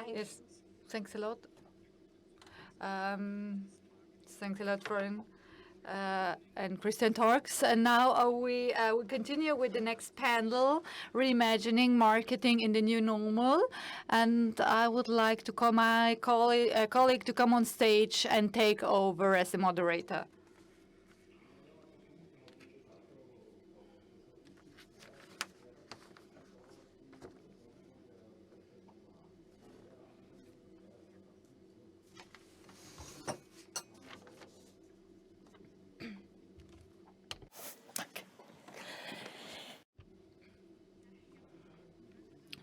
Yes, thanks a lot. Thanks a lot, Florian. And Christian talks. And now we continue with the next panel, Reimagining Marketing in the New Normal. And I would like to call my colleague to come on stage and take over as the moderator.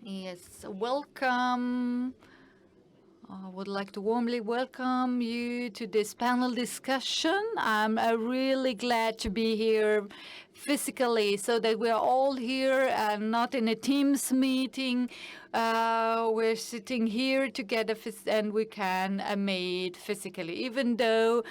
Yes, welcome. I would like to warmly welcome you to this panel discussion. I'm really glad to be here physically so that we are all here and not in a Teams meeting. We're sitting here together and we can meet physically, even though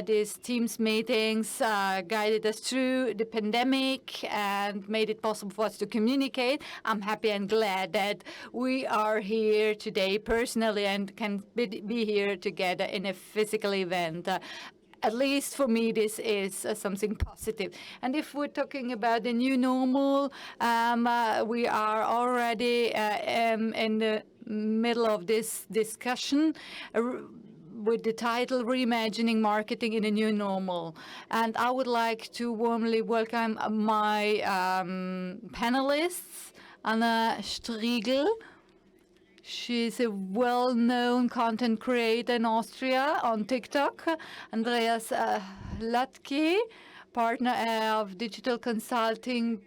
these Teams meetings guided us through the pandemic and made it possible for us to communicate. I'm happy and glad that we are here today personally and can be here together in a physical event. At least for me, this is something positive. And if we're talking about the new normal, we are already in the middle of this discussion with the title Reimagining Marketing in a New Normal. And I would like to warmly welcome my panelists, Anna Striegel. She's a well-known content creator in Austria on TikTok. Andreas Latke, partner of digital consulting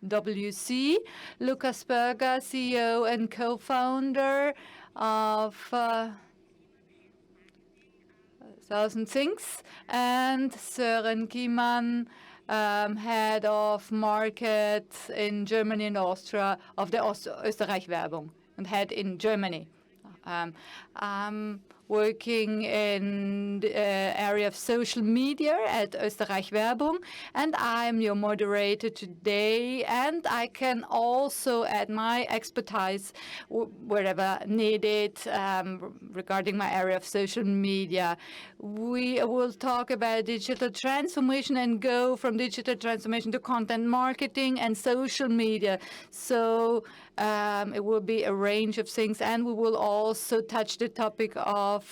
PwC. Lukas Berger, CEO and co-founder of Thousand Things. And Søren Kiemann, head of market in Germany and Austria of the Österreich Werbung. And head in Germany. I'm working in the area of social media at Österreich Werbung, and I'm your moderator today. And I can also add my expertise wherever needed regarding my area of social media. We will talk about digital transformation and go from digital transformation to content marketing and social media. So it will be a range of things, and we will also touch the topic of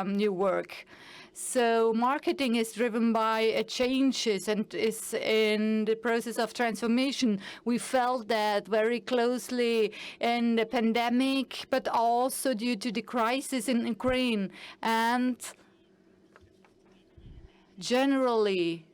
new work. So marketing is driven by changes and is in the process of transformation. We felt that very closely in the pandemic, but also due to the crisis in Ukraine. And generally,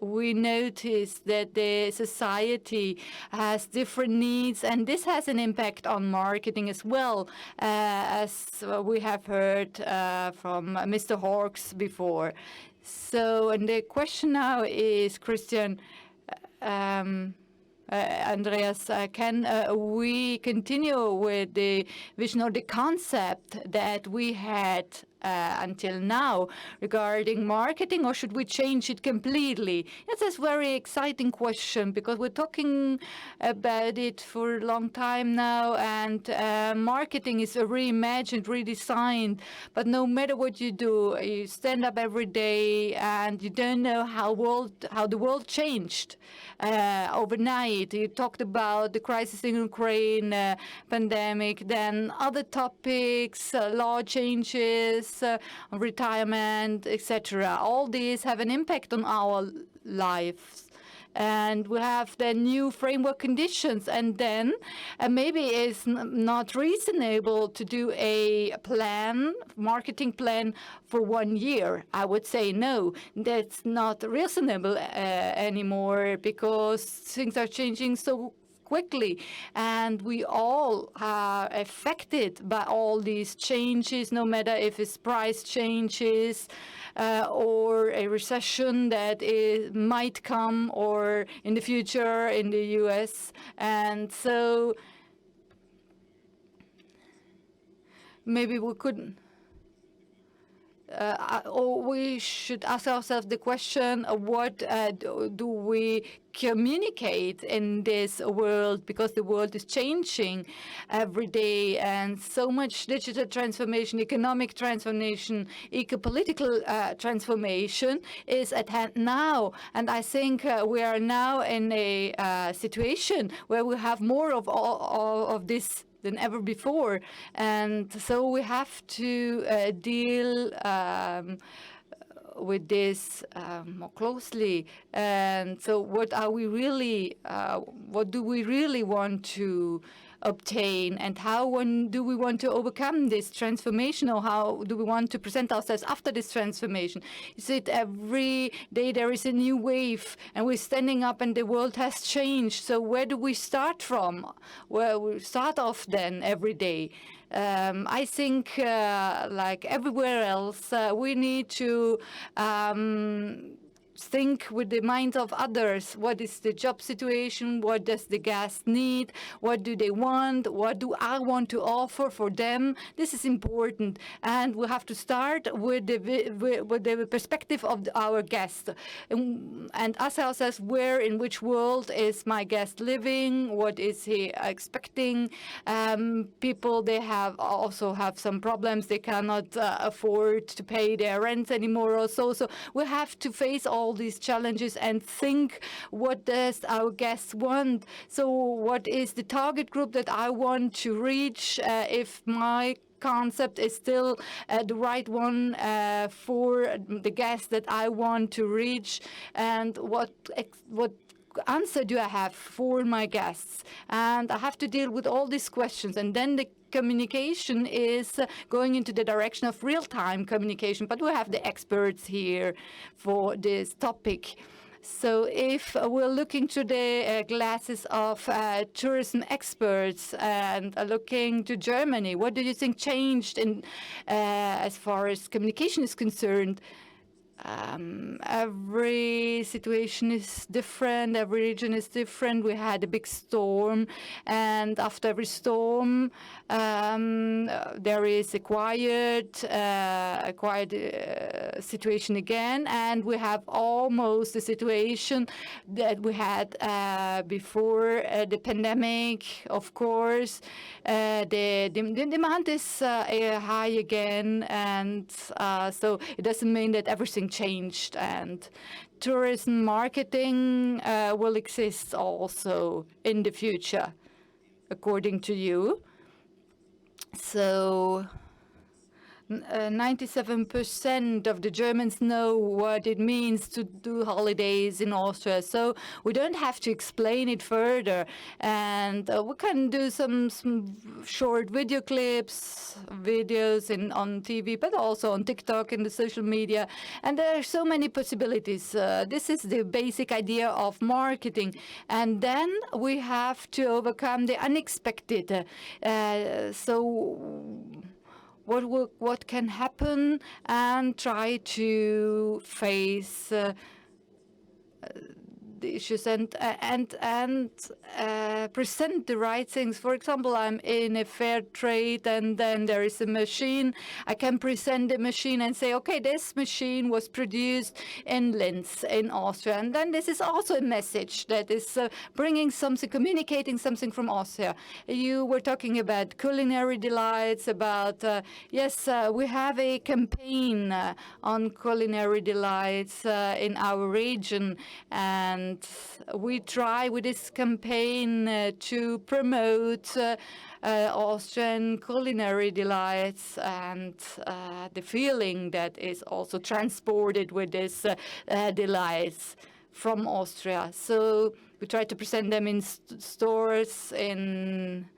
we notice that the society has different needs, and this has an impact on marketing as well, as we have heard from Mr. Hawks before. So, and the question now is, Christian, Andreas, can we continue with the vision or the concept that we had until now regarding marketing, or should we change it completely? It's a very exciting question because we're talking about it for a long time now, and marketing is reimagined, redesigned. But no matter what you do, you stand up every day and you don't know how the world changed overnight. You talked about the crisis in Ukraine, pandemic, then other topics, law changes, retirement, etc. All these have an impact on our lives. And we have the new framework conditions, and then maybe it's not reasonable to do a marketing plan for 1 year. I would say no, that's not reasonable anymore, because things are changing so quickly, and we all are affected by all these changes, no matter if it's price changes or a recession that might come or in the future in the US. And so maybe we could or we should ask ourselves the question of what do we communicate in this world, because the world is changing every day, and so much digital transformation, economic transformation, eco-political transformation is at hand now. And I think we are now in a situation where we have more of all of this than ever before. And so we have to deal with this more closely. And so what are we really, what do we really want to obtain, and how do we want to overcome this transformation, or how do we want to present ourselves after this transformation? Is it every day there is a new wave and we're standing up and the world has changed? So where do we start from? Where we start off then every day? I think, like everywhere else, we need to think with the minds of others. What is the job situation? What does the guest need? What do they want? What do I want to offer for them? This is important, and we have to start with the perspective of our guest, and ask ourselves, where, in which world is my guest living? What is he expecting? People, they also have some problems. They cannot afford to pay their rents anymore or so. So we have to face all these challenges and think, what does our guests want? So what is the target group that I want to reach? If my concept is still the right one for the guests that I want to reach, and what answer do I have for my guests? And I have to deal with all these questions, and then the communication is going into the direction of real-time communication. But we have the experts here for this topic. So if we're looking through the glasses of tourism experts and looking to Germany, what do you think changed in as far as communication is concerned? Every situation is different, every region is different. We had a big storm, and after every storm, there is a quiet situation again, and we have almost the situation that we had before the pandemic. Of course, the demand is high again, and so it doesn't mean that everything changed, and tourism marketing will exist also in the future, according to you. So 97% of the Germans know what it means to do holidays in Austria, so we don't have to explain it further. And we can do some short video clips, videos on TV, but also on TikTok and the social media. And there are so many possibilities. This is the basic idea of marketing. And then we have to overcome the unexpected. So what can happen, and try to face the issues and present the right things. For example, I'm in a fair trade, and then there is a machine. I can present the machine and say, okay, this machine was produced in Linz in Austria, and then this is also a message that is bringing something, communicating something from Austria. You were talking about culinary delights, about yes, we have a campaign on culinary delights in our region, and we try with this campaign to promote Austrian culinary delights, and the feeling that is also transported with this delights from Austria. So we try to present them in stores, in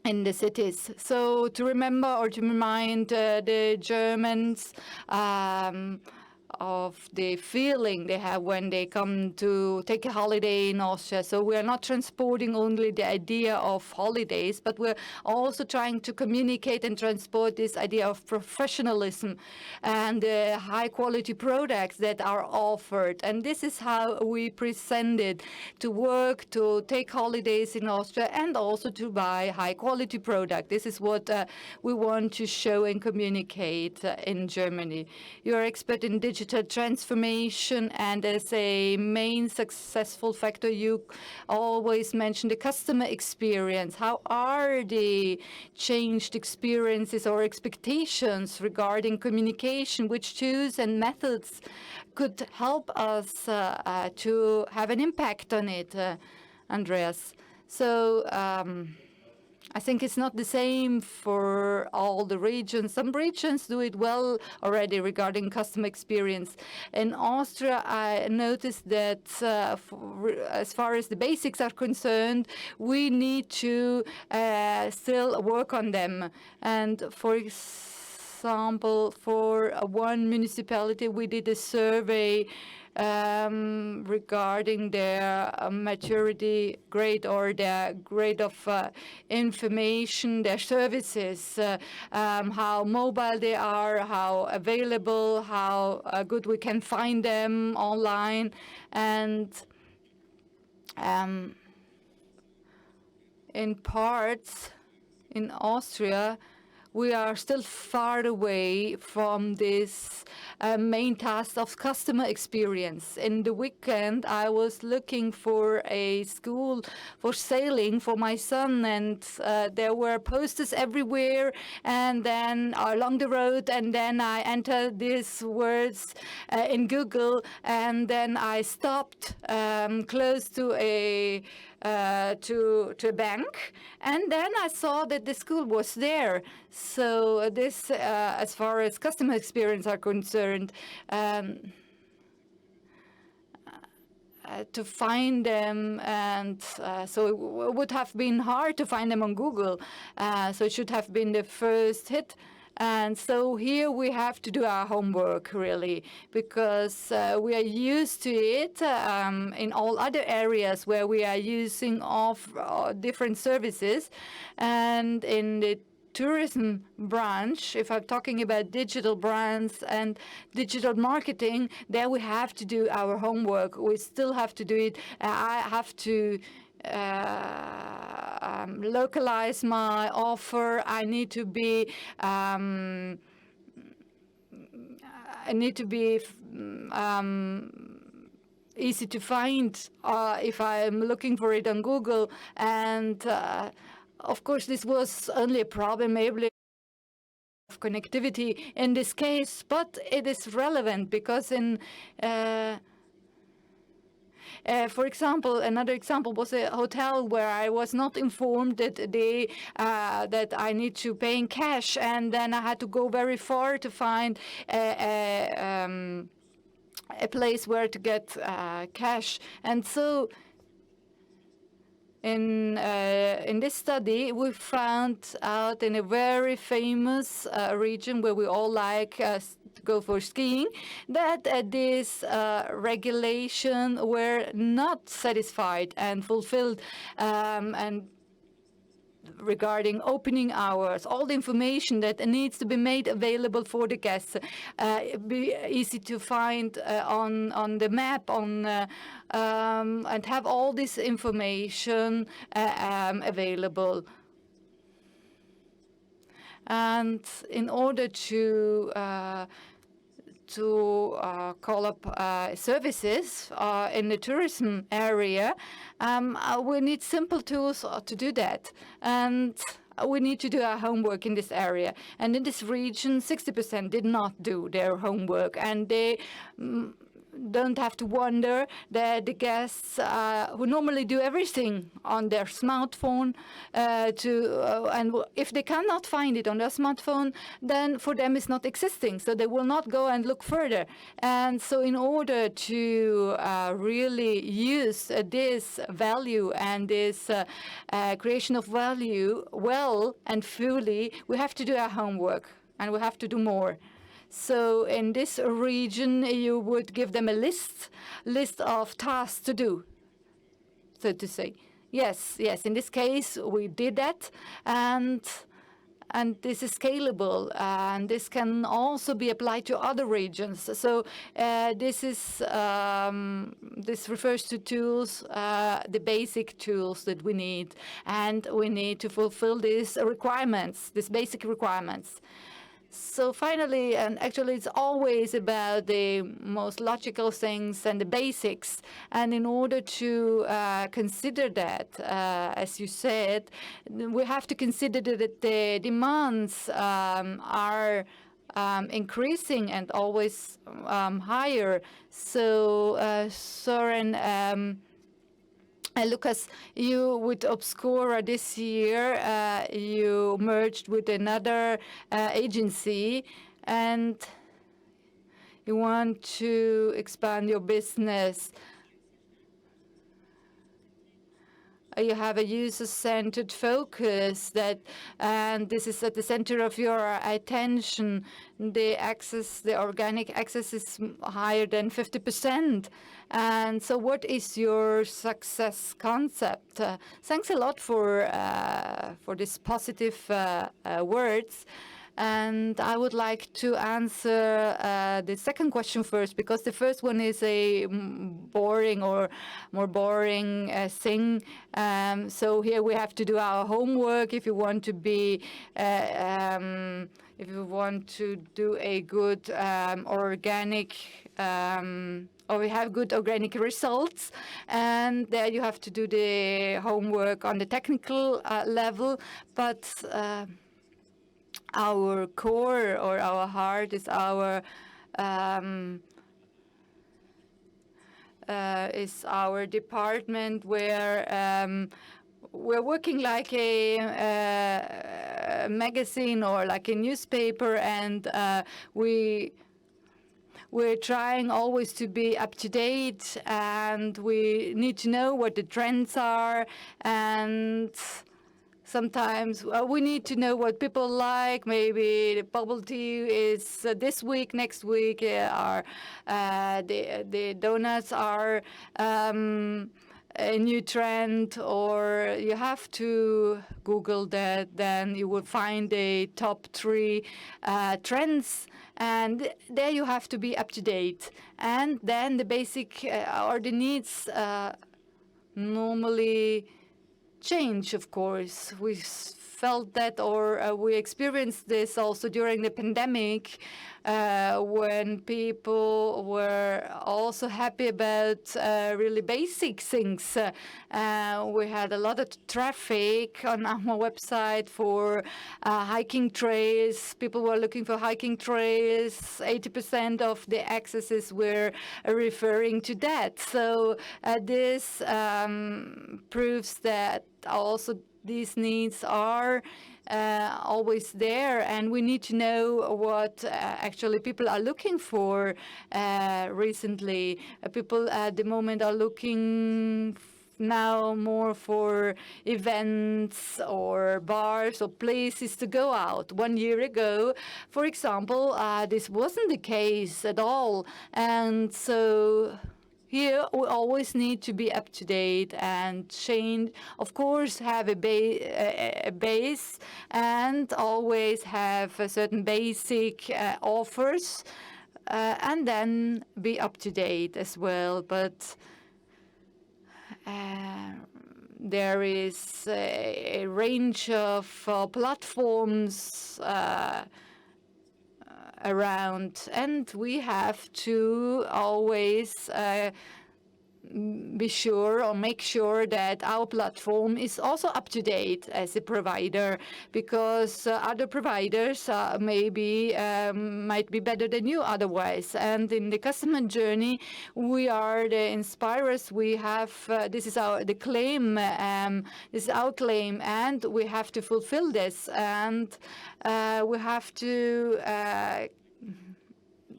the cities. So to remember or to remind the Germans of the feeling they have when they come to take a holiday in Austria. So we are not transporting only the idea of holidays, but we're also trying to communicate and transport this idea of professionalism and high quality products that are offered. And this is how we present it, to work, to take holidays in Austria, and also to buy high quality product. This is what we want to show and communicate in Germany. You're expert in digital transformation, and as a main successful factor, you always mention the customer experience. How are the changed experiences or expectations regarding communication? Which tools and methods could help us to have an impact on it, Andreas? So I think it's not the same for all the regions. Some regions do it well already regarding customer experience. In Austria, I noticed that as far as the basics are concerned, we need to still work on them. And for example, for one municipality, we did a survey regarding their maturity grade or their grade of information, their services, how mobile they are, how available, how good we can find them online. And in parts in Austria, we are still far away from this main task of customer experience. In the weekend, I was looking for a school for sailing for my son, and there were posters everywhere, and then along the road, and then I entered these words in Google, and then I stopped close to a bank, and then I saw that the school was there. So this, as far as customer experience are concerned, to find them, and so it would have been hard to find them on Google. So it should have been the first hit. And so here we have to do our homework, really, because we are used to it in all other areas where we are using different services. And in the tourism branch, if I'm talking about digital brands and digital marketing, there we have to do our homework. We still have to do it. I have to localize my offer. I need to be easy to find if I'm looking for it on Google. And of course, this was only a problem maybe of connectivity in this case, but it is relevant because in for example, another example was a hotel where I was not informed that that I need to pay in cash, and then I had to go very far to find a place where to get cash. And so in this study, we found out in a very famous region where we all like to go for skiing, that this regulation were not satisfied and fulfilled, and regarding opening hours, all the information that needs to be made available for the guests, be easy to find on the map, and have all this information available. And in order to call up services in the tourism area, we need simple tools to do that. And we need to do our homework in this area. And in this region, 60% did not do their homework. And they don't have to wonder that the guests who normally do everything on their smartphone, and if they cannot find it on their smartphone, then for them it's not existing, so they will not go and look further. And so in order to really use this value and this creation of value well and fully, we have to do our homework, and we have to do more. So in this region, you would give them a list of tasks to do, so to say. Yes, yes. In this case, we did that, and this is scalable, and this can also be applied to other regions. So this refers to tools, the basic tools that we need, and we need to fulfill these requirements, these basic requirements. So finally, and actually it's always about the most logical things and the basics. And in order to consider that, as you said, we have to consider that the demands are increasing and always higher. So, Soren, Lucas, you with Obscura this year, you merged with another agency, and you want to expand your business. You have a user-centered focus and this is at the center of your attention. The organic access is higher than 50%. And so what is your success concept? Thanks a lot for these positive words. And I would like to answer the second question first, because the first one is a boring or more boring thing. So here we have to do our homework if you want to be, if you want to do a good organic or we have good organic results, and there you have to do the homework on the technical level, but our core or our heart is our department where we're working like a magazine or like a newspaper, and we're trying always to be up to date, and we need to know what the trends are, and sometimes we need to know what people like. Maybe the bubble tea is this week, next week the donuts are a new trend, or you have to Google that, then you will find the top 3 trends, and there you have to be up to date. And then the basic or the needs normally change, of course. We felt that, or we experienced this also during the pandemic, when people were also happy about really basic things. We had a lot of traffic on our website for hiking trails. People were looking for hiking trails. 80% of the accesses were referring to that. So this proves that also these needs are always there, and we need to know what actually people are looking for. Recently, people at the moment are looking now more for events or bars or places to go out. 1 year ago, for example, this wasn't the case at all, and so here we always need to be up to date and change. Of course, have a base, and always have a certain basic offers, and then be up to date as well. But there is a range of platforms around, and we have to always be sure or make sure that our platform is also up to date as a provider, because other providers might be better than you otherwise. And in the customer journey, we are the inspirers. We have this is the claim. This is our claim, and we have to fulfill this. And we have to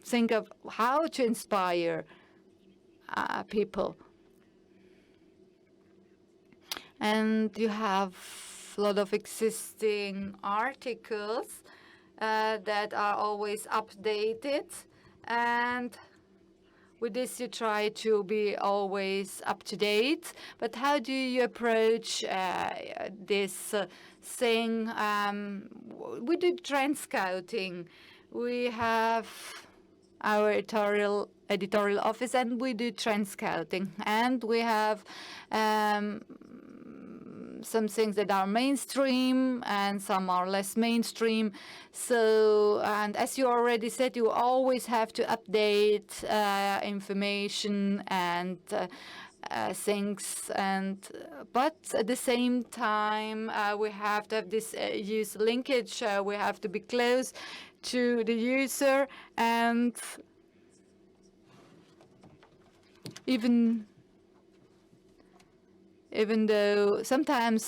think of how to inspire people. And you have a lot of existing articles that are always updated, and with this you try to be always up to date. But how do you approach this thing? We do trend scouting. We have our editorial office, and we do trend scouting, and we have some things that are mainstream and some are less mainstream. So, and as you already said, you always have to update information and things, and but at the same time we have to have this user linkage. We have to be close to the user, and even though sometimes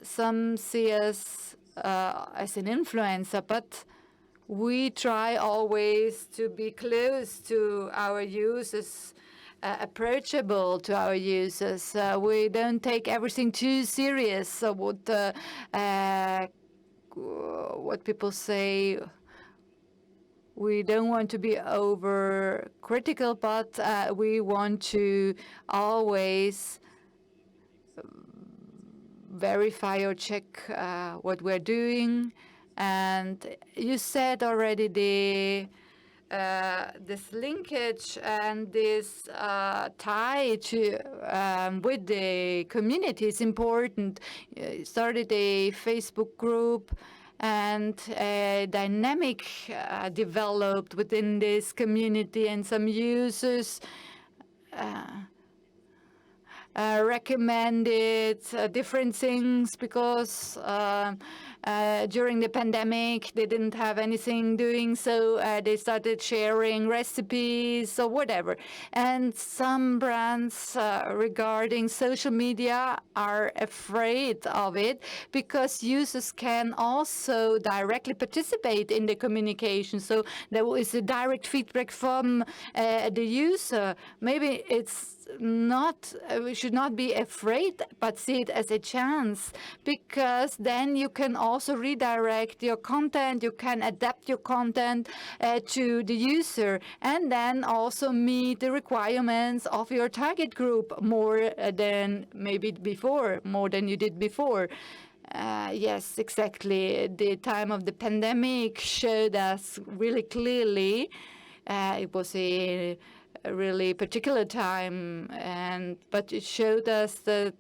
some see us as an influencer, but we try always to be close to our users, approachable to our users. We don't take everything too serious. So what people say, we don't want to be over critical, but we want to always verify or check what we're doing. And you said already this linkage and this tie to with the community is important. Started a Facebook group, and a dynamic developed within this community, and some users recommended different things because during the pandemic they didn't have anything doing, so they started sharing recipes or whatever. And some brands regarding social media are afraid of it because users can also directly participate in the communication. So there is a direct feedback from the user. Maybe it's not, we should not be afraid, but see it as a chance, because then you can also redirect your content, you can adapt your content to the user, and then also meet the requirements of your target group more than maybe before, more than you did before. Yes, exactly. The time of the pandemic showed us really clearly. It was a really particular time, but it showed us that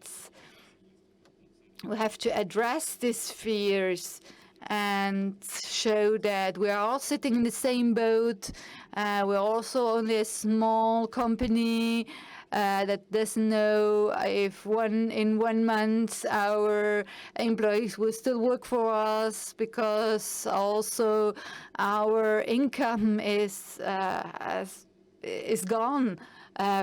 we have to address these fears and show that we are all sitting in the same boat. We're also only a small company that doesn't know if in 1 month our employees will still work for us, because also our income is gone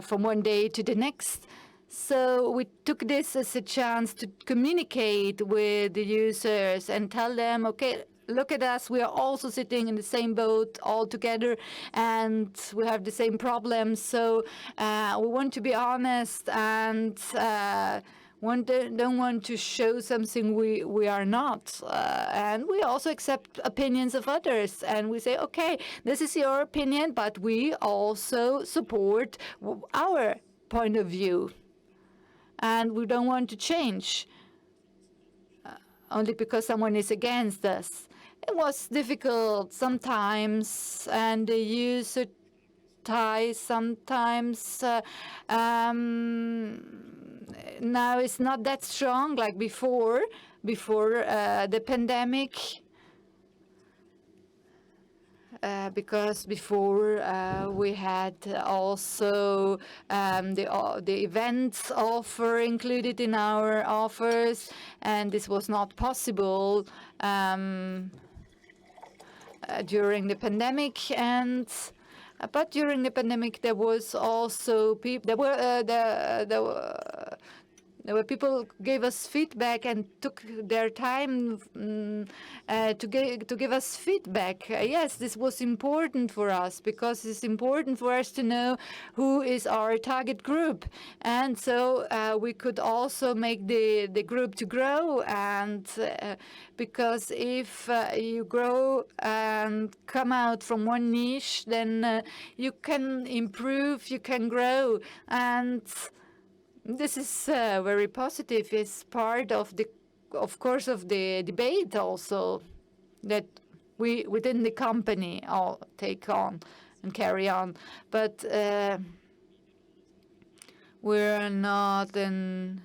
from one day to the next. So we took this as a chance to communicate with the users and tell them, okay, look at us, we are also sitting in the same boat all together, and we have the same problems. So we want to be honest, and don't want to show something we are not. And we also accept opinions of others, and we say, okay, this is your opinion, but we also support our point of view. And we don't want to change only because someone is against us. It was difficult sometimes, and the user ties sometimes now it's not that strong like before the pandemic. Because before we had also the events offer included in our offers, and this was not possible during the pandemic. But during the pandemic, there was also people. where people gave us feedback and took their time to give us feedback. Yes, this was important for us because it's important for us to know who is our target group, and so we could also make the group to grow. And because if you grow and come out from one niche, then you can improve, you can grow, and this is very positive. It's part of the, of course, of the debate also that we within the company all take on and carry on. But we're not an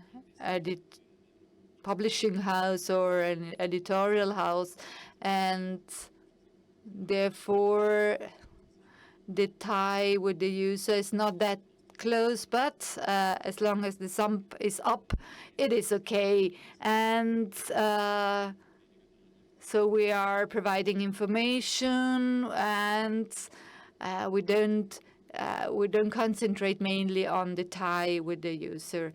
publishing house or an editorial house, and therefore the tie with the user is not that close, but as long as the sum is up, it is okay. And so we are providing information, and we don't concentrate mainly on the tie with the user.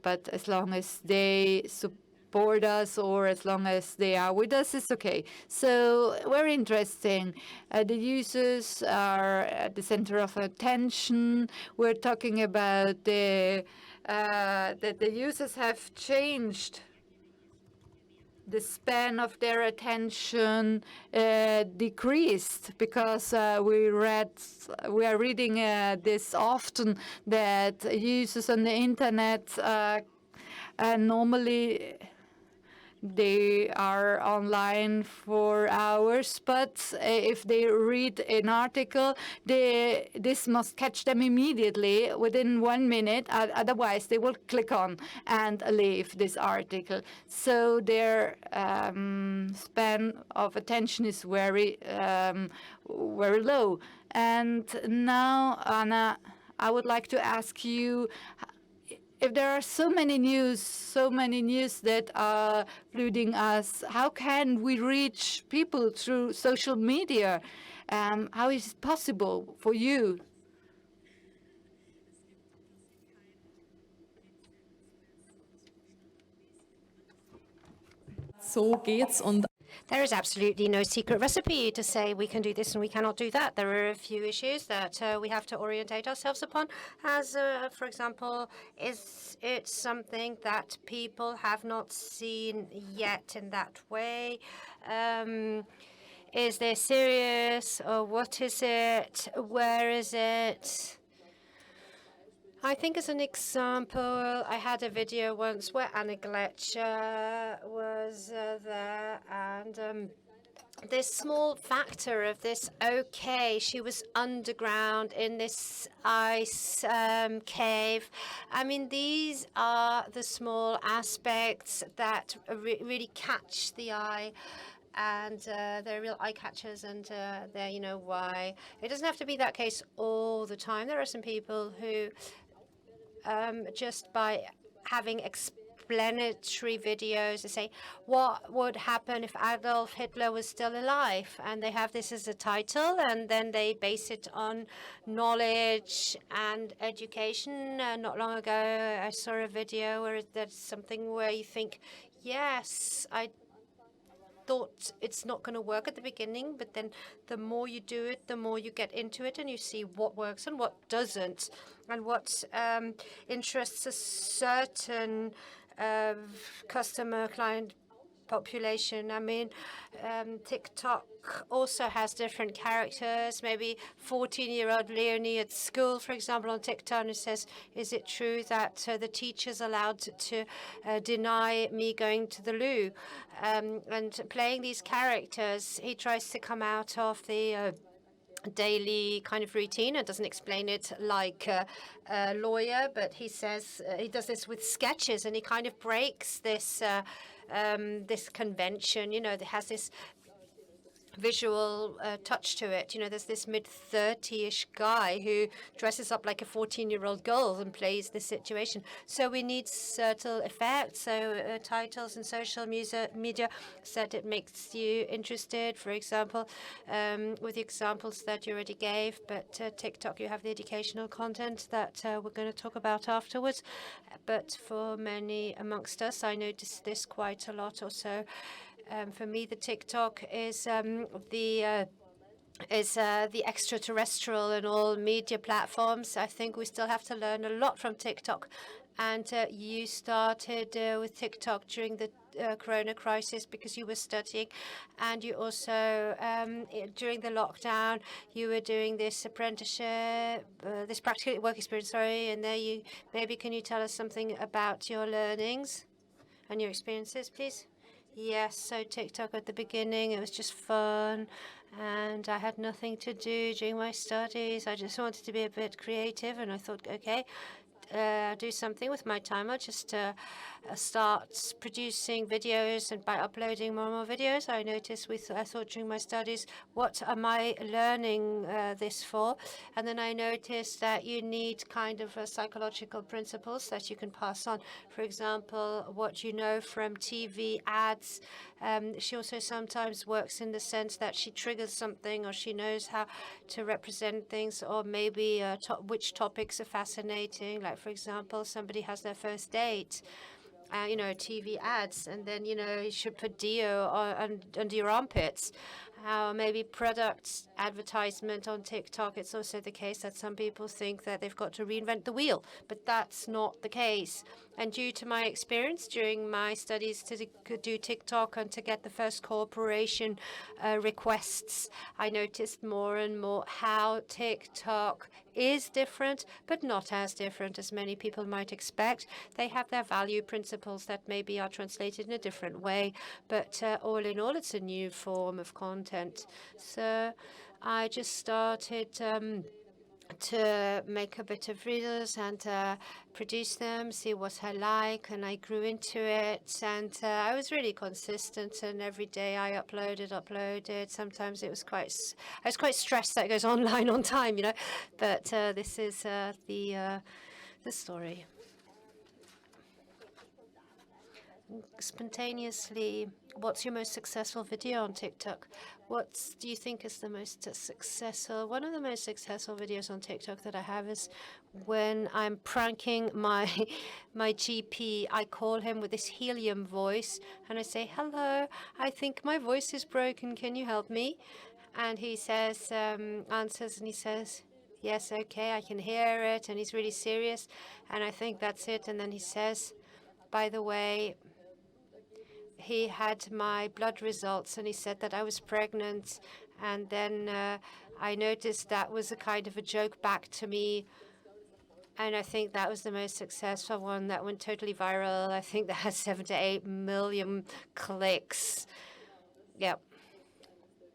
But as long as they support us or as long as they are with us, it's okay. So very interesting. The users are at the center of attention. We're talking about that the users have changed. The span of their attention decreased because we are reading this often, that users on the internet normally they are online for hours, but if they read an article, this must catch them immediately within 1 minute. Otherwise, they will click on and leave this article. So their span of attention is very low. And now, Anna, I would like to ask you, if there are so many news that are flooding us, how can we reach people through social media? How is it possible for you? So geht's. Und there is absolutely no secret recipe to say we can do this and we cannot do that. There are a few issues that we have to orientate ourselves upon. As, for example, is it something that people have not seen yet in that way? Is this serious, or what is it? Where is it? I think as an example, I had a video once where Anna Gletscher was there, and this small factor of this, okay, she was underground in this ice cave. I mean, these are the small aspects that really catch the eye. And they're real eye catchers, and they're, you know, why. It doesn't have to be that case all the time. There are some people who just by having explanatory videos to say what would happen if Adolf Hitler was still alive, and they have this as a title, and then they base it on knowledge and education. Not long ago, I saw a video where there's something where you think, yes, I thought it's not going to work at the beginning, but then the more you do it, the more you get into it, and you see what works and what doesn't, and what interests a certain customer client population. I mean, TikTok also has different characters. Maybe 14-year-old Leonie at school, for example, on TikTok, who says, is it true that the teacher's allowed to deny me going to the loo? And playing these characters, he tries to come out of the daily kind of routine and doesn't explain it like a lawyer, but he says he does this with sketches, and he kind of breaks this this convention, you know, that has this visual touch to it. There's this mid-30-ish guy who dresses up like a 14-year-old girl and plays the situation. So we need subtle effects. So titles and social media said it makes you interested, for example, with the examples that you already gave. But TikTok, you have the educational content that we're going to talk about afterwards. But for many amongst us, I noticed this quite a lot also. For me, the TikTok is the extraterrestrial in all media platforms. I think we still have to learn a lot from TikTok. And you started with TikTok during the Corona crisis because you were studying, and you also during the lockdown you were doing this apprenticeship, this practical work experience. Sorry, and there you maybe can you tell us something about your learnings and your experiences, please? Yes, so TikTok at the beginning, it was just fun, and I had nothing to do during my studies. I just wanted to be a bit creative, and I thought, okay, do something with my time. I'll just start producing videos, and by uploading more and more videos, I noticed I thought during my studies, what am I learning this for? And then I noticed that you need kind of psychological principles that you can pass on. For example, what you know from TV ads. She also sometimes works in the sense that she triggers something, or she knows how to represent things, or maybe which topics are fascinating. Like, for example, somebody has their first date, TV ads, and then, you should put deo under your armpits. Maybe product advertisement on TikTok. It's also the case that some people think that they've got to reinvent the wheel, but that's not the case. And due to my experience during my studies to do TikTok and to get the first cooperation requests, I noticed more and more how TikTok is different, but not as different as many people might expect. They have their value principles that maybe are translated in a different way, but all in all, it's a new form of content. So I just started to make a bit of videos and produce them, see what I like, and I grew into it. And I was really consistent, and every day I uploaded. Sometimes it was I was quite stressed that it goes online on time, But this is the story. Spontaneously, what's your most successful video on TikTok? What do you think is the most successful? One of the most successful videos on TikTok that I have is when I'm pranking my GP. I call him with this helium voice, and I say, "Hello, I think my voice is broken. Can you help me?" And he says, answers, and he says, "Yes, okay, I can hear it." And he's really serious, and I think that's it. And then he says, "By the way, he had my blood results, and he said that I was pregnant." And then I noticed that was a kind of a joke back to me. And I think that was the most successful one that went totally viral. I think that had 7 to 8 million clicks. Yep.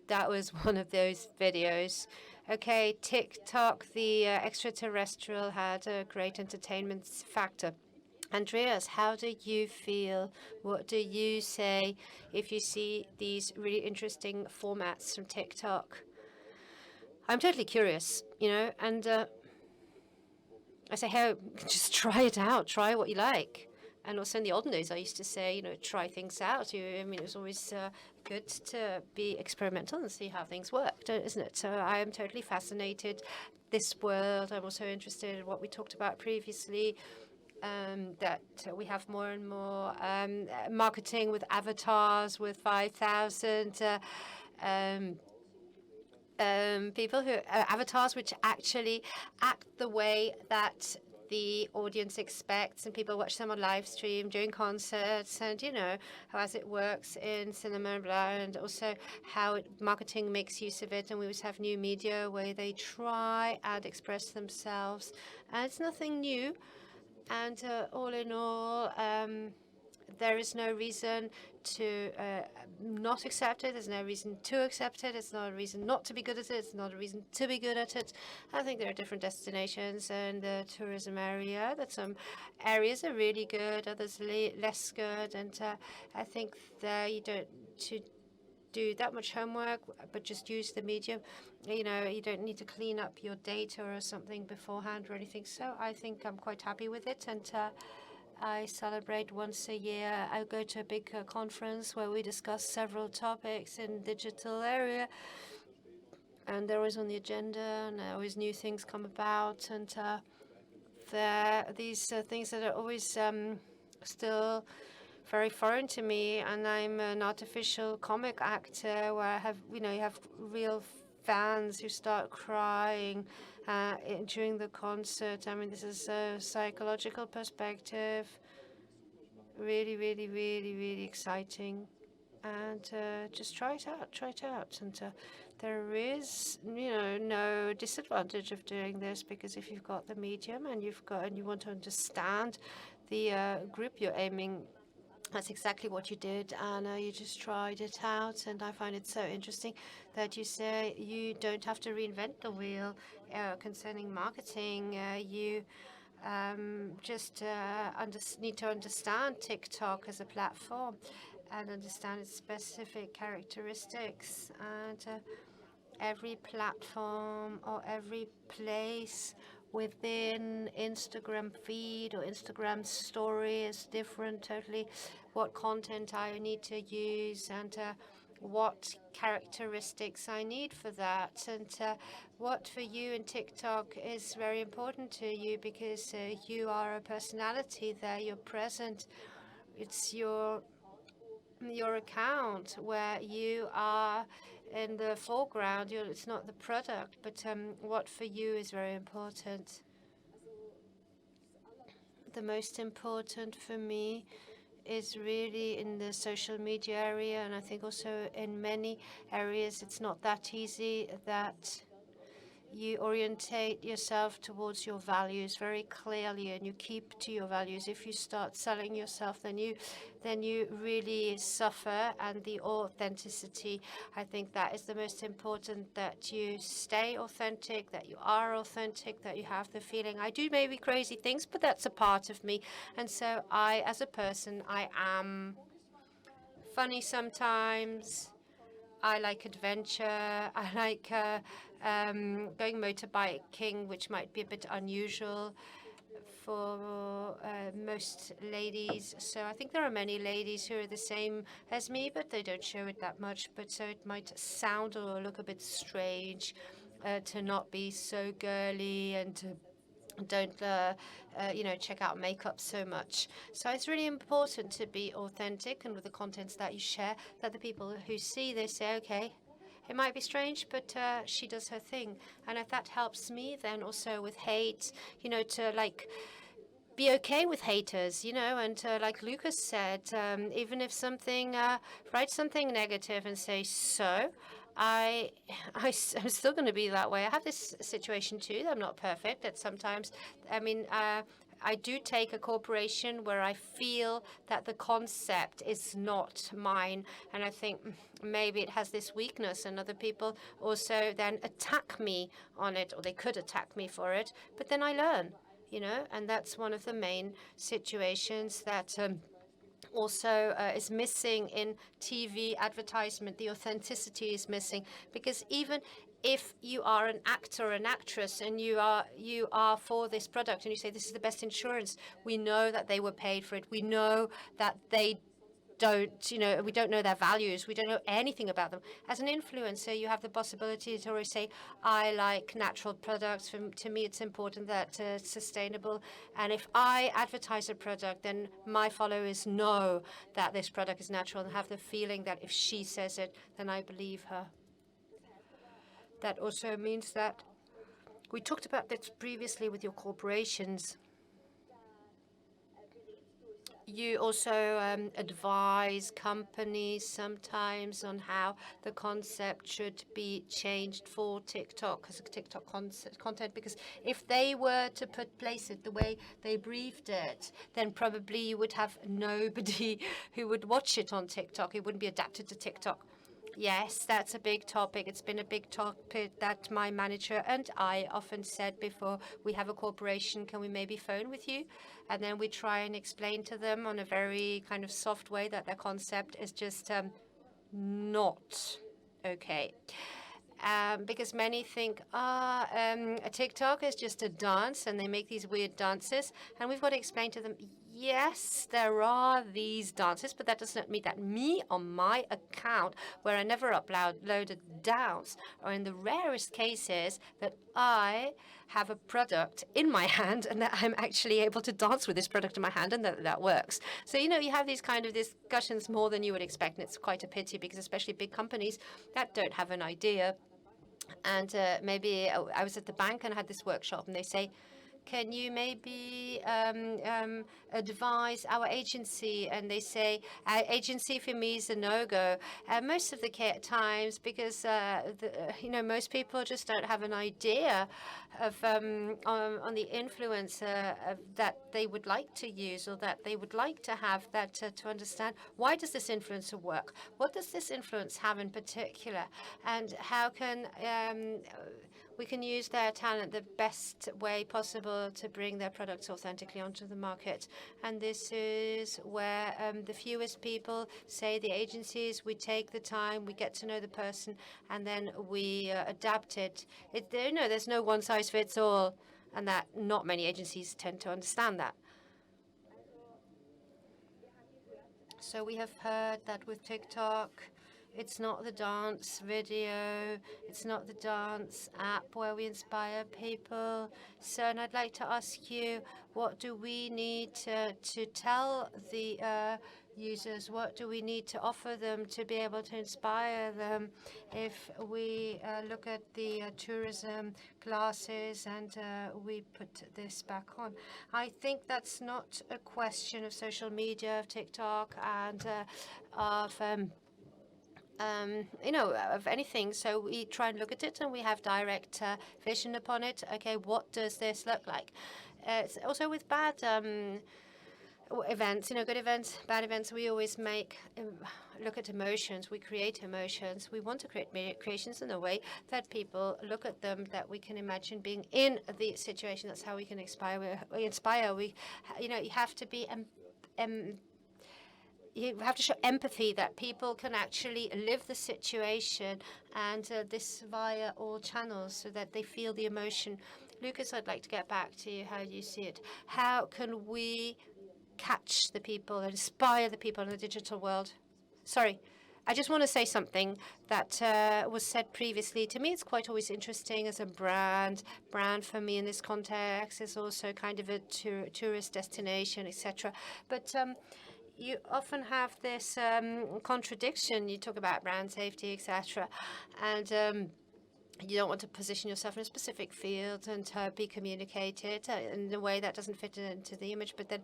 That was one of those videos. Okay, TikTok, the extraterrestrial, had a great entertainment factor. Andreas, how do you feel? What do you say if you see these really interesting formats from TikTok? I'm totally curious, and I say, hey, just try it out, try what you like. And also in the olden days, I used to say, try things out. It was always good to be experimental and see how things worked, isn't it? So I am totally fascinated this world. I'm also interested in what we talked about previously, that we have more and more marketing with avatars, with 5,000 people who avatars which actually act the way that the audience expects, and people watch them on live stream during concerts, and how as it works in cinema and blah, and also how marketing makes use of it. And we always have new media where they try and express themselves, and it's nothing new. And all in all, there is no reason to not accept it. There's no reason to accept it. It's not a reason not to be good at it. It's not a reason to be good at it. I think there are different destinations in the tourism area, that some areas are really good, others less good. And I think there you don't to do that much homework, but just use the medium. You know, you don't need to clean up your data or something beforehand or anything. So I think I'm quite happy with it. And I celebrate once a year. I go to a big conference where we discuss several topics in digital area, and they're always on the agenda, and always new things come about, and there are these things that are always still very foreign to me. And I'm an artificial comic actor where I have, you know, you have real fans who start crying during the concert. I mean, this is a psychological perspective. Really, really, really, really exciting. And just try it out, try it out. And there is, you know, no disadvantage of doing this, because if you've got the medium and you want to understand the group you're aiming, that's exactly what you did, and you just tried it out. And I find it so interesting that you say you don't have to reinvent the wheel concerning marketing. You just need to understand TikTok as a platform and understand its specific characteristics. And every platform or every place within Instagram feed or Instagram story is different totally. What content I need to use, and what characteristics I need for that, and what for you in TikTok is very important to you, because you are a personality there, you're present. It's your account where you are in the foreground. It's not the product, but what for you is very important. The most important for me is really in the social media area, and I think also in many areas it's not that easy, that you orientate yourself towards your values very clearly and you keep to your values. If you start selling yourself, then you really suffer. And the authenticity, I think that is the most important, that you stay authentic, that you are authentic, that you have the feeling, I do maybe crazy things, but that's a part of me. And so I, as a person, I am funny sometimes. I like adventure. I like going motorbiking, which might be a bit unusual for most ladies. So I think there are many ladies who are the same as me, but they don't show it that much. But so it might sound or look a bit strange to not be so girly and to don't check out makeup so much. So it's really important to be authentic, and with the contents that you share, that the people who see this say, okay, it might be strange, but she does her thing. And if that helps me, then also with hate, to be okay with haters, and like Lucas said, even if something, write something negative and say, so I'm still going to be that way. I have this situation too. I'm not perfect. That sometimes, I do take a corporation where I feel that the concept is not mine, and I think maybe it has this weakness, and other people also then attack me on it, or they could attack me for it. But then I learn, and that's one of the main situations that also is missing in TV advertisement. The authenticity is missing, because even if you are an actor or an actress and you are for this product and you say this is the best insurance, we know that they were paid for it. We know that they don't, we don't know their values. We don't know anything about them. As an influencer, you have the possibility to always say, I like natural products. To me, it's important that it's sustainable. And if I advertise a product, then my followers know that this product is natural and have the feeling that if she says it, then I believe her. That also means that we talked about this previously with your corporations. You also advise companies sometimes on how the concept should be changed for TikTok, as a TikTok content, because if they were to place it the way they briefed it, then probably you would have nobody who would watch it on TikTok. It wouldn't be adapted to TikTok. Yes, that's a big topic. It's been a big topic that my manager and I often said before we have a corporation, can we maybe phone with you? And then we try and explain to them on a very kind of soft way that their concept is just not okay. Because many think, a TikTok is just a dance and they make these weird dances. And we've got to explain to them, yes, there are these dances, but that does not mean that me on my account, where I never uploaded dance, or in the rarest cases that I have a product in my hand and that I'm actually able to dance with this product in my hand and that works. So, you have these kind of discussions more than you would expect. And it's quite a pity because especially big companies that don't have an idea. And maybe I was at the bank and I had this workshop, and they say, can you maybe advise our agency? And they say, agency for me is a no-go. Most of the times, because most people just don't have an idea of on the influence that they would like to use or that they would like to have, that to understand why does this influencer work? What does this influence have in particular? And how can we can use their talent the best way possible to bring their products authentically onto the market. And this is where the fewest people say the agencies, we take the time, we get to know the person, and then we adapt it. There's no one size fits all, and that not many agencies tend to understand that. So we have heard that with TikTok, it's not the dance video, it's not the dance app where we inspire people. So, and I'd like to ask you, what do we need to tell the users? What do we need to offer them to be able to inspire them? If we look at the tourism classes and we put this back on, I think that's not a question of social media, of TikTok, and of of anything. So we try and look at it and we have direct vision upon it. Okay, what does this look like? It's also with bad events, good events, bad events, we always look at emotions. We create emotions. We want to create creations in a way that people look at them, that we can imagine being in the situation. That's how we can inspire. You have to be you have to show empathy, that people can actually live the situation, and this via all channels so that they feel the emotion. Lucas, I'd like to get back to you. How do you see it? How can we catch the people, inspire the people in the digital world? Sorry, I just want to say something that was said previously. To me, it's quite always interesting as a brand. Brand for me in this context is also kind of a tourist destination, etc. But you often have this contradiction. You talk about brand safety, etc., and you don't want to position yourself in a specific field and to be communicated in a way that doesn't fit into the image. But then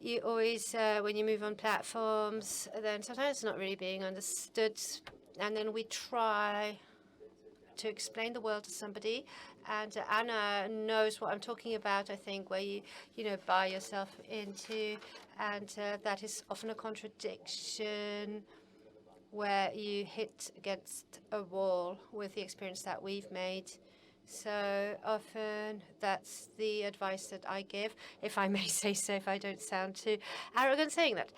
you always, when you move on platforms, then sometimes it's not really being understood. And then we try to explain the world to somebody. And Anna knows what I'm talking about, I think, where you buy yourself into, and that is often a contradiction where you hit against a wall with the experience that we've made. So often that's the advice that I give, if I may say so, if I don't sound too arrogant saying that.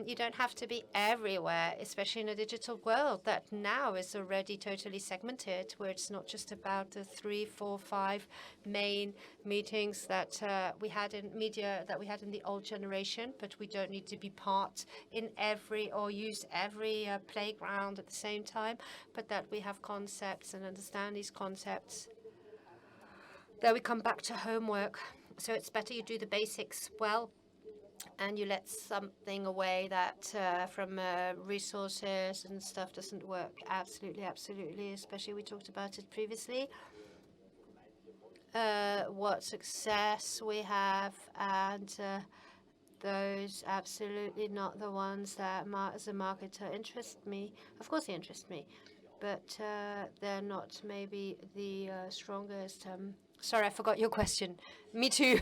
You don't have to be everywhere, especially in a digital world that now is already totally segmented, where it's not just about the 3, 4, 5 main meetings that we had in media that we had in the old generation, but we don't need to be part in every or use every playground at the same time, but that we have concepts and understand these concepts. Then we come back to homework. So it's better you do the basics well, and you let something away that from resources and stuff doesn't work. Absolutely, absolutely. Especially we talked about it previously. What success we have, and those absolutely not the ones that as a marketer interest me. Of course they interest me, but they're not maybe the strongest. Sorry, I forgot your question. Me too.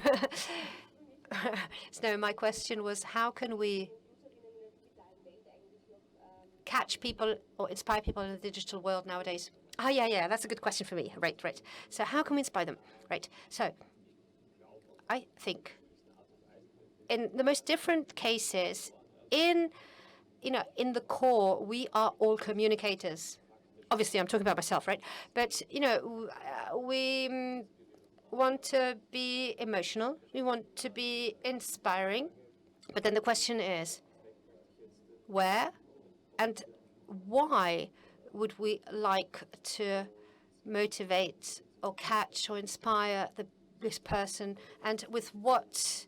No, my question was, how can we catch people or inspire people in the digital world nowadays? Yeah, that's a good question for me. Right. So how can we inspire them? Right. So I think in the most different cases, in in the core, we are all communicators. Obviously, I'm talking about myself, right? But, we want to be emotional. We want to be inspiring. But then the question is, where and why would we like to motivate or catch or inspire this person, and with what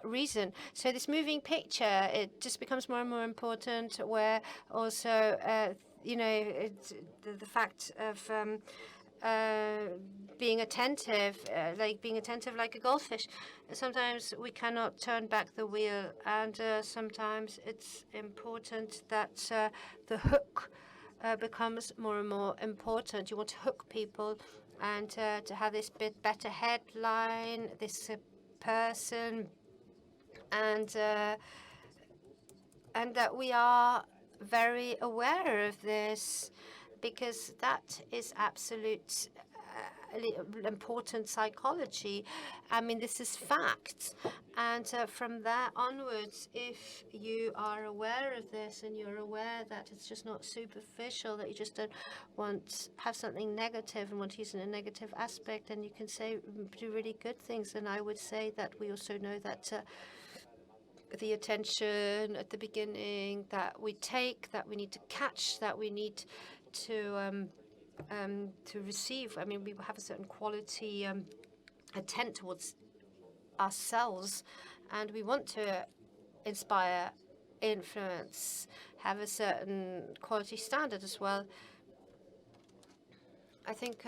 reason? So this moving picture, it just becomes more and more important. Where also, the fact of being attentive, like a goldfish. Sometimes we cannot turn back the wheel, and sometimes it's important that the hook becomes more and more important. You want to hook people, and to have this bit better headline, this person, and that we are very aware of this, because that is absolute important psychology. I mean, this is fact. And from there onwards, if you are aware of this and you're aware that it's just not superficial, that you just don't have something negative and want to use it in a negative aspect, then you can do really good things. And I would say that we also know that the attention at the beginning that we take, that we need to catch, that we need to receive. I mean, we have a certain quality intent towards ourselves, and we want to inspire, influence, have a certain quality standard as well. I think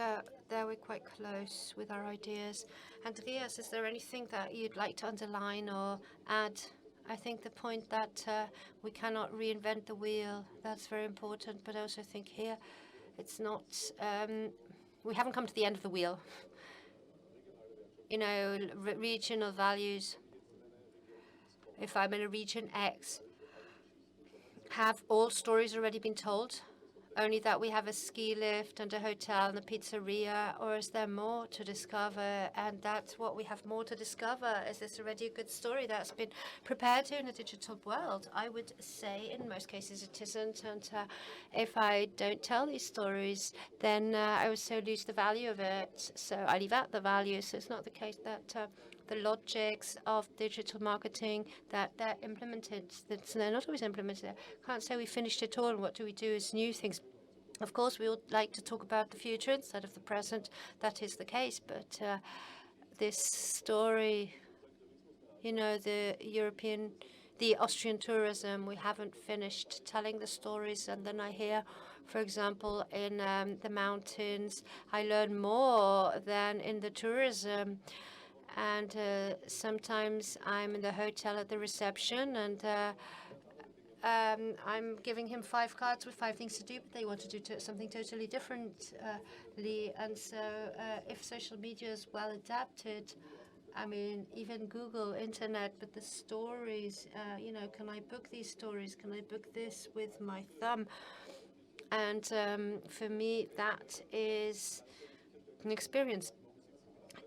there we're quite close with our ideas. Andreas, is there anything that you'd like to underline or add? I think the point that we cannot reinvent the wheel, that's very important. But I also think here, it's not, we haven't come to the end of the wheel. Regional values. If I'm in a region X, have all stories already been told? Only that we have a ski lift and a hotel and a pizzeria, or is there more to discover? And that's what we have more to discover. Is this already a good story that's been prepared here in the digital world? I would say in most cases it isn't. And if I don't tell these stories, then I also lose the value of it. So I leave out the value. So it's not the case that the logics of digital marketing that they're implemented, they're not always implemented. I can't say we finished it all, and what do we do as new things? Of course, we would like to talk about the future instead of the present. That is the case. But this story, the Austrian tourism, we haven't finished telling the stories. And then I hear, for example, in the mountains, I learn more than in the tourism. And sometimes I'm in the hotel at the reception, and I'm giving him 5 cards with 5 things to do, but they want to do something totally differently. And so if social media is well adapted, I mean, even Google, internet, but the stories, can I book these stories? Can I book this with my thumb? And for me, that is an experience.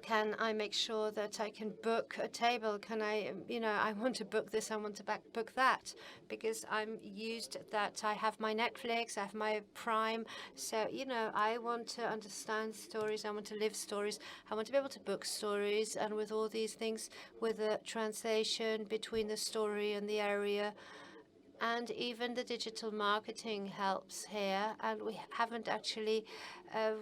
Can I make sure that I can book a table? Can I, I want to book this, I want to book that, because I'm used that I have my Netflix, I have my Prime. So, I want to understand stories, I want to live stories, I want to be able to book stories. And with all these things, with the translation between the story and the area, and even the digital marketing helps here. And we haven't actually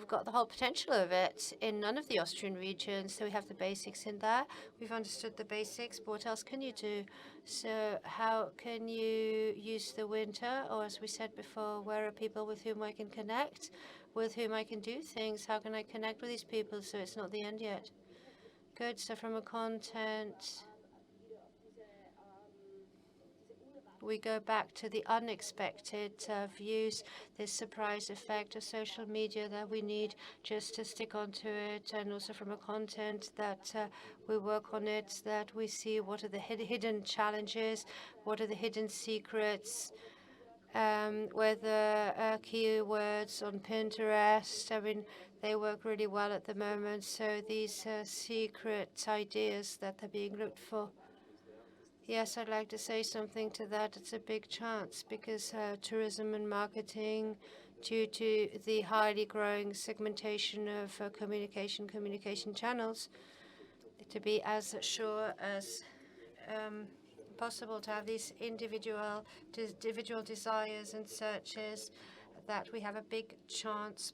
got the whole potential of it in none of the Austrian regions. So we have the basics in there. We've understood the basics, but what else can you do? So how can you use the winter? Or as we said before, where are people with whom I can connect, with whom I can do things? How can I connect with these people so it's not the end yet? Good. So from a content, we go back to the unexpected views, this surprise effect of social media that we need just to stick onto it, and also from a content that we work on it, that we see what are the hidden challenges, what are the hidden secrets, whether keywords on Pinterest, I mean, they work really well at the moment. So these secret ideas that are being looked for. Yes, I'd like to say something to that. It's a big chance because tourism and marketing, due to the highly growing segmentation of communication channels, to be as sure as possible to have these individual desires and searches, that we have a big chance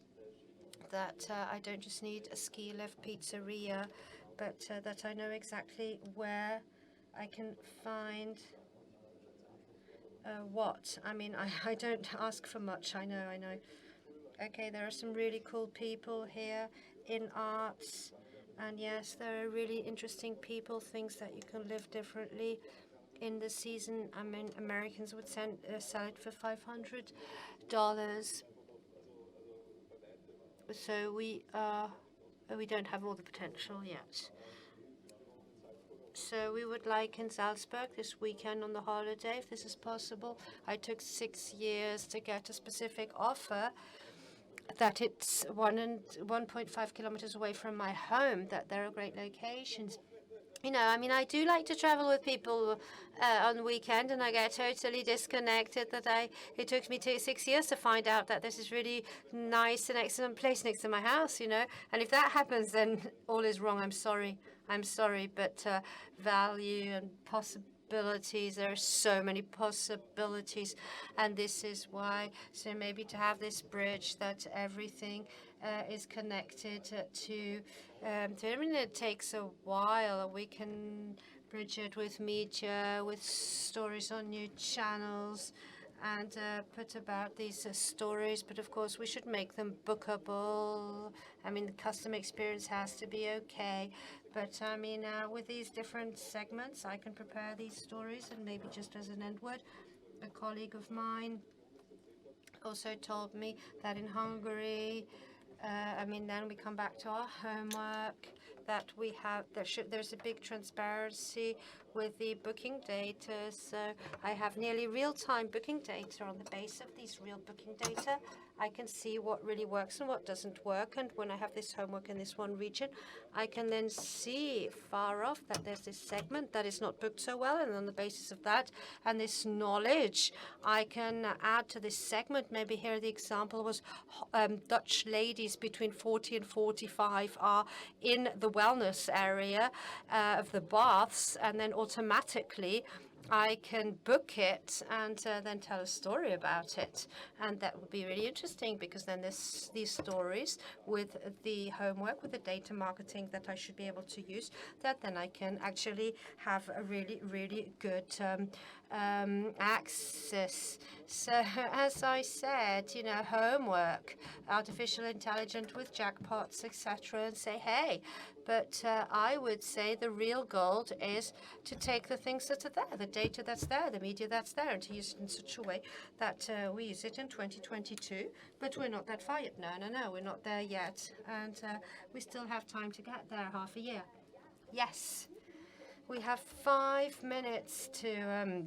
that I don't just need a ski lift pizzeria, but that I know exactly where I can find what. I mean, I don't ask for much. I know. Okay, there are some really cool people here in arts. And yes, there are really interesting people, things that you can live differently in the season. I mean, Americans would sell it for $500. So we don't have all the potential yet. So we would like in Salzburg this weekend on the holiday, if this is possible. I took 6 years to get a specific offer that it's 1.5 kilometers away from my home, that there are great locations. You know, I mean, I do like to travel with people on the weekend, and I get totally disconnected it took me 6 years to find out that this is really nice and excellent place next to my house, you know. And if that happens, then all is wrong. I'm sorry. But value and possibilities, there are so many possibilities. And this is why, so maybe to have this bridge that everything is connected to. I mean, it takes a while. We can bridge it with media, with stories on new channels, and put about these stories. But of course, we should make them bookable. I mean, the customer experience has to be okay. But I mean, with these different segments, I can prepare these stories, and maybe just as an end word, a colleague of mine also told me that in Hungary, I mean, then we come back to our homework, that we have, there's a big transparency with the booking data. So I have nearly real-time booking data. On the base of these real booking data, I can see what really works and what doesn't work. And when I have this homework in this one region, I can then see far off that there's this segment that is not booked so well. And on the basis of that and this knowledge, I can add to this segment. Maybe here the example was Dutch ladies between 40 and 45 are in the wellness area of the baths, and then automatically I can book it and then tell a story about it. And that would be really interesting, because then there's these stories with the homework, with the data marketing that I should be able to use, that then I can actually have a really, really good access. So as I said, you know, homework, artificial intelligence with jackpots, etc., and say, hey, but I would say the real gold is to take the things that are there, the data that's there, the media that's there, and to use it in such a way that we use it in 2022. But we're not that far yet. No, we're not there yet. And we still have time to get there, half a year. Yes, we have 5 minutes to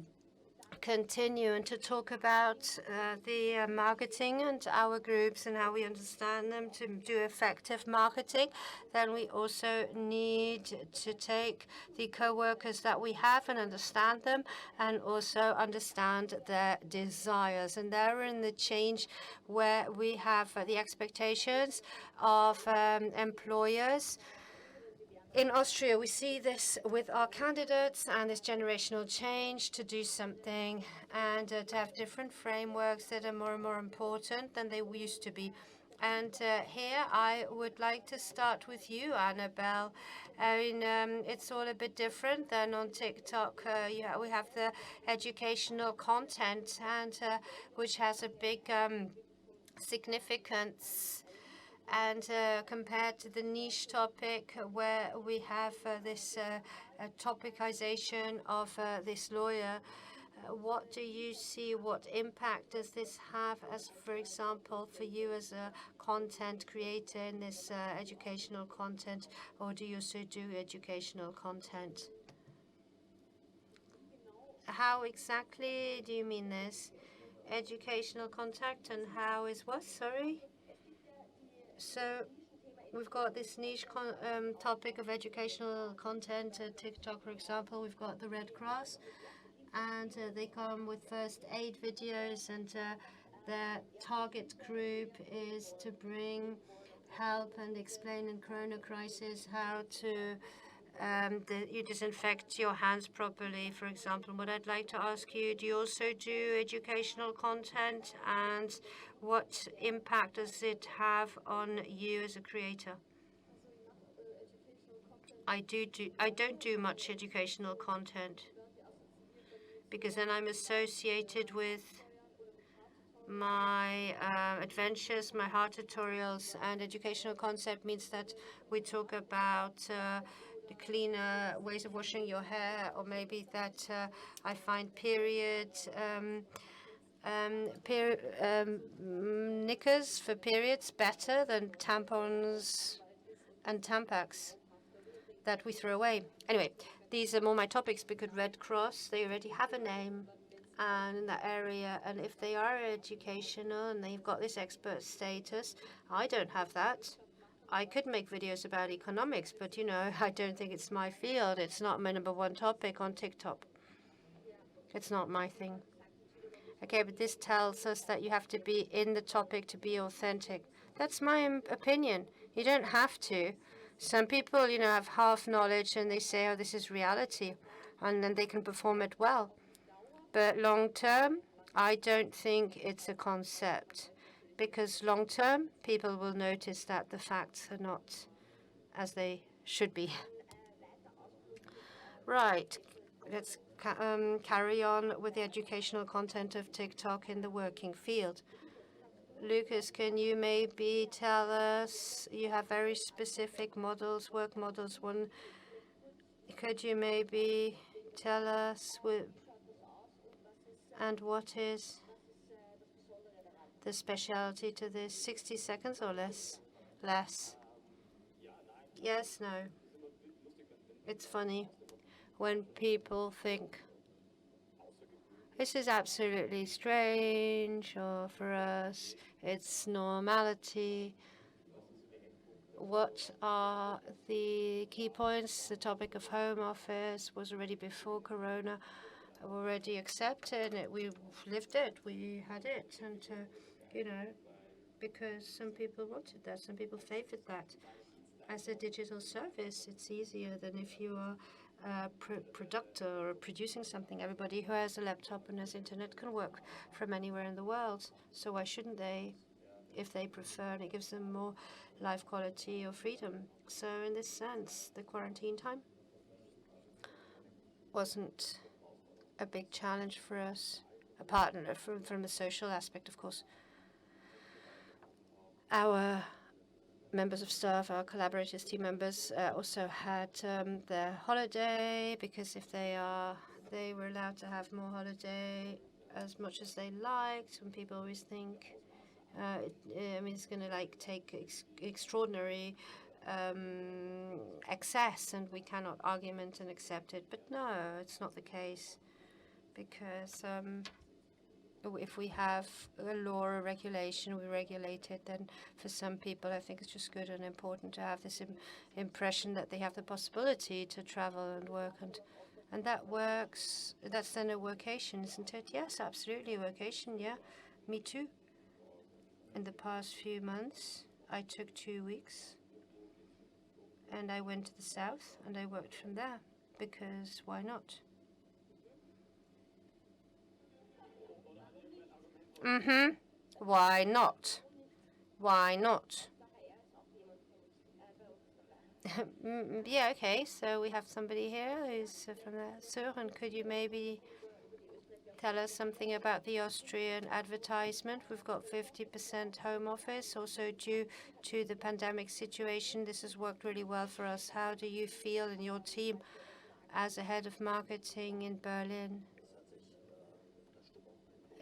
continue and to talk about the marketing and our groups and how we understand them to do effective marketing. Then we also need to take the co-workers that we have and understand them, and also understand their desires. And they're in the change where we have the expectations of employers. In Austria, we see this with our candidates and this generational change to do something, and to have different frameworks that are more and more important than they used to be. And here I would like to start with you, Annabelle. I mean, it's all a bit different than on TikTok. We have the educational content, and which has a big significance. And compared to the niche topic where we have this topicization of this lawyer, what do you see? What impact does this have, as for example, for you as a content creator in this educational content, or do you also do educational content? How exactly do you mean this? Educational contact, and how is what? Sorry? So We've got this niche topic of educational content. TikTok, for example, we've got the Red Cross, and they come with first aid videos, and their target group is to bring help and explain in Corona crisis how to you disinfect your hands properly, for example. What I'd like to ask you, do you also do educational content, and what impact does it have on you as a creator? I don't do much educational content because then I'm associated with my adventures, my heart tutorials, and educational concept means that we talk about the cleaner ways of washing your hair, or maybe that I find knickers for periods better than tampons and Tampax that we throw away. Anyway, these are more my topics because Red Cross, they already have a name and in that area, and if they are educational and they've got this expert status, I don't have that. I could make videos about economics, but I don't think it's my field. It's not my number one topic on TikTok. It's not my thing. Okay, but this tells us that you have to be in the topic to be authentic. That's my opinion. You don't have to. Some people, have half knowledge and they say, oh, this is reality, and then they can perform it well. But long term, I don't think it's a concept, because long term, people will notice that the facts are not as they should be. Right. Let's carry on with the educational content of TikTok in the working field. Lucas, can you maybe tell us, you have very specific models, work models. One, could you maybe tell us what is the specialty to this? 60 seconds or less? Less. Yes, no. It's funny when people think this is absolutely strange, or for us, it's normality. What are the key points? The topic of home office was already before Corona, already accepted. We lived it, we had it, and because some people wanted that, some people favored that. As a digital service, it's easier than if you are a producer or producing something. Everybody who has a laptop and has internet can work from anywhere in the world. So why shouldn't they, if they prefer, and it gives them more life quality or freedom? So in this sense, the quarantine time wasn't a big challenge for us, apart from the social aspect, of course. Our members of staff, our collaborators, team members, also had their holiday, because if they were allowed to have more holiday as much as they liked. Some people always think, it's going to take extraordinary excess, and we cannot argument and accept it. But no, it's not the case, because if we have a law or a regulation, we regulate it. Then for some people, I think it's just good and important to have this impression that they have the possibility to travel and work, and that works. That's then a workation, isn't it? Yes, absolutely, a workation. Yeah, me too. In the past few months, I took 2 weeks, and I went to the south, and I worked from there, because why not? Why not? Why not? Yeah, okay. So we have somebody here who's from the Sur, and could you maybe tell us something about the Austrian advertisement? We've got 50% home office, also due to the pandemic situation. This has worked really well for us. How do you feel in your team as a head of marketing in Berlin?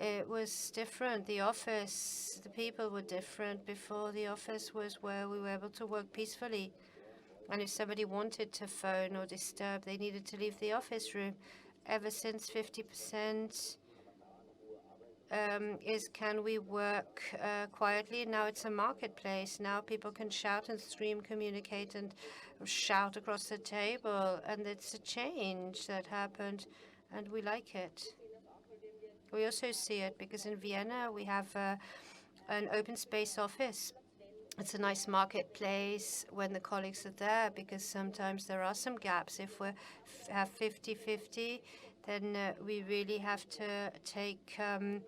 It was different. The office, the people were different. Before, the office was where we were able to work peacefully. And if somebody wanted to phone or disturb, they needed to leave the office room. Ever since 50% is, can we work quietly? Now it's a marketplace. Now people can shout and scream, communicate, and shout across the table. And it's a change that happened, and we like it. We also see it because in Vienna we have an open space office. It's a nice marketplace when the colleagues are there, because sometimes there are some gaps. If we have 50-50, then we really have to take an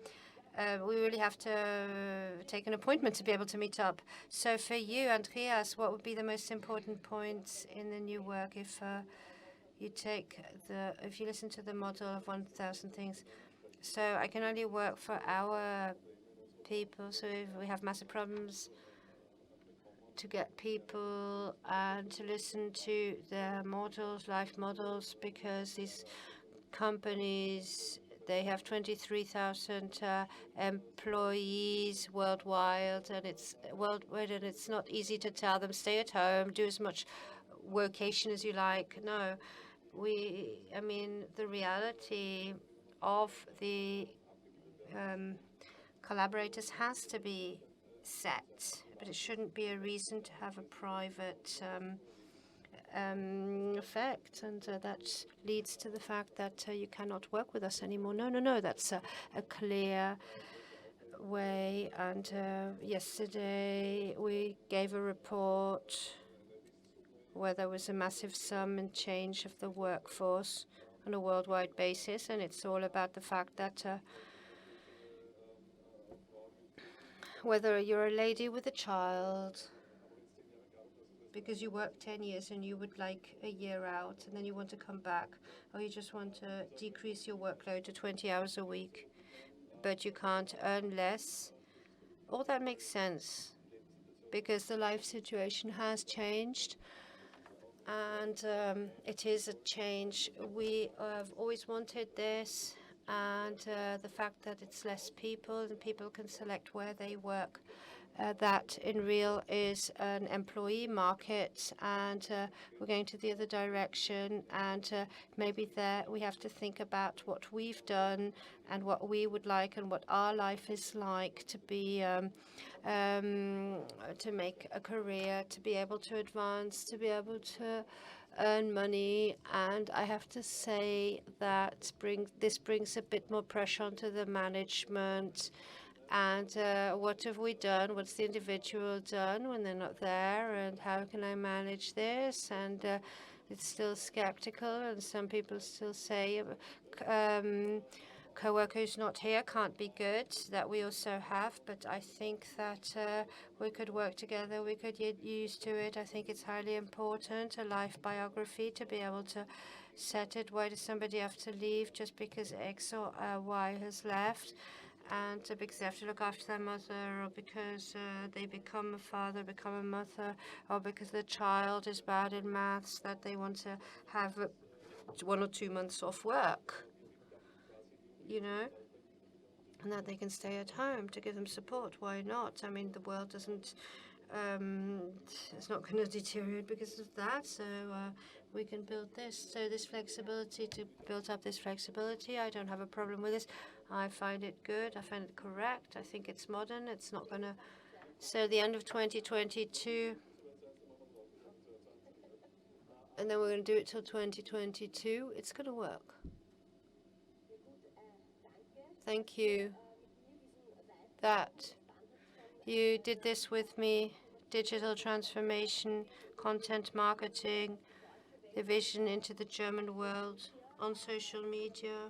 appointment to be able to meet up. So for you, Andreas, what would be the most important points in the new work if you listen to the model of 1,000 things? So I can only work for our people. So if we have massive problems to get people and to listen to their models, life models, because these companies, they have 23,000 employees worldwide, and it's not easy to tell them stay at home, do as much workation as you like. No, the reality of the collaborators has to be set, but it shouldn't be a reason to have a private effect, and that leads to the fact that you cannot work with us anymore. No, that's a clear way. And yesterday we gave a report where there was a massive sum and change of the workforce on a worldwide basis, and it's all about the fact that whether you're a lady with a child, because you work 10 years and you would like a year out and then you want to come back, or you just want to decrease your workload to 20 hours a week, but you can't earn less, all that makes sense because the life situation has changed, and it is a change. We have always wanted this, and the fact that it's less people and people can select where they work, that in real is an employee market, and we're going to the other direction, and maybe there we have to think about what we've done and what we would like and what our life is like to be to make a career, to be able to advance, to be able to earn money. And I have to say that this brings a bit more pressure onto the management. And what have we done? What's the individual done when they're not there? And how can I manage this? And it's still skeptical, and some people still say co-worker who's not here can't be good. That we also have, but I think that we could work together. We could get used to it. I think it's highly important, a life biography, to be able to set it. Why does somebody have to leave just because X or Y has left? And because they have to look after their mother, or because they become a father, become a mother, or because the child is bad in maths, that they want to have 1 or 2 months off work, and that they can stay at home to give them support. Why not? I mean, the world doesn't, it's not going to deteriorate because of that, so we can build this. So this flexibility, to build up this flexibility, I don't have a problem with this. I find it good. I find it correct. I think it's modern. It's not going to... So the end of 2022, and then we're going to do it till 2022. It's going to work. Thank you that you did this with me. Digital transformation, content marketing, the vision into the German world on social media.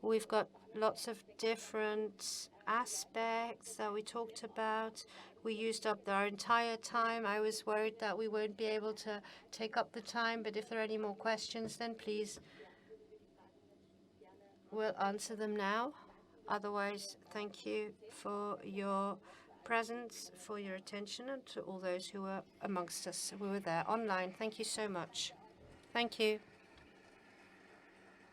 We've got lots of different aspects that we talked about. We used up our entire time. I was worried that we won't be able to take up the time, but if there are any more questions, then please, we'll answer them now. Otherwise, thank you for your presence, for your attention, and to all those who were amongst us, who were there online. Thank you so much. Thank you.